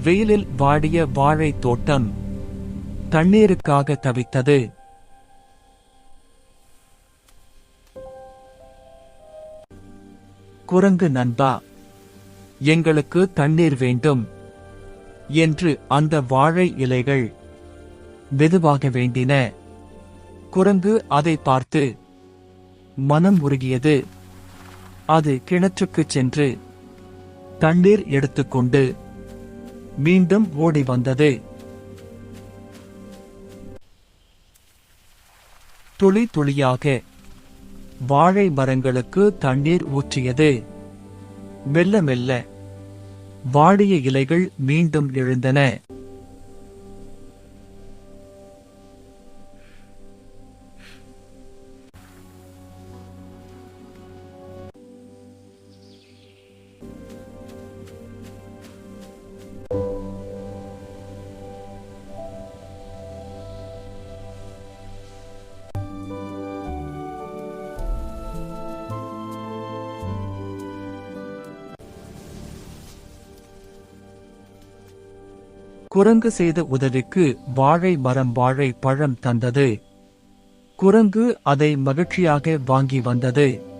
வெயிலில் வாடிய வாழைத் தோட்டம் தண்ணீருக்காக தவித்தது. குரங்கு நண்பா, எங்களுக்கு தண்ணீர் வேண்டும் என்று அந்த வாழை இலைகள் மெதுவாக வேண்டின. குரங்கு அதை பார்த்து மனம் உருகியது. அது கிணற்றுக்குச் சென்று தண்ணீர் எடுத்துக்கொண்டு மீண்டும் ஓடி வந்தது. துளி துளியாக வாழை மரங்களுக்கு தண்ணீர் ஊற்றியது. மெல்ல மெல்ல வாடிய இலைகள் மீண்டும் எழுந்தன. குரங்கு செய்த உதவிக்கு வாழை மரம் வாழை பழம் தந்தது. குரங்கு அதை மகிழ்ச்சியாக வாங்கி வந்தது.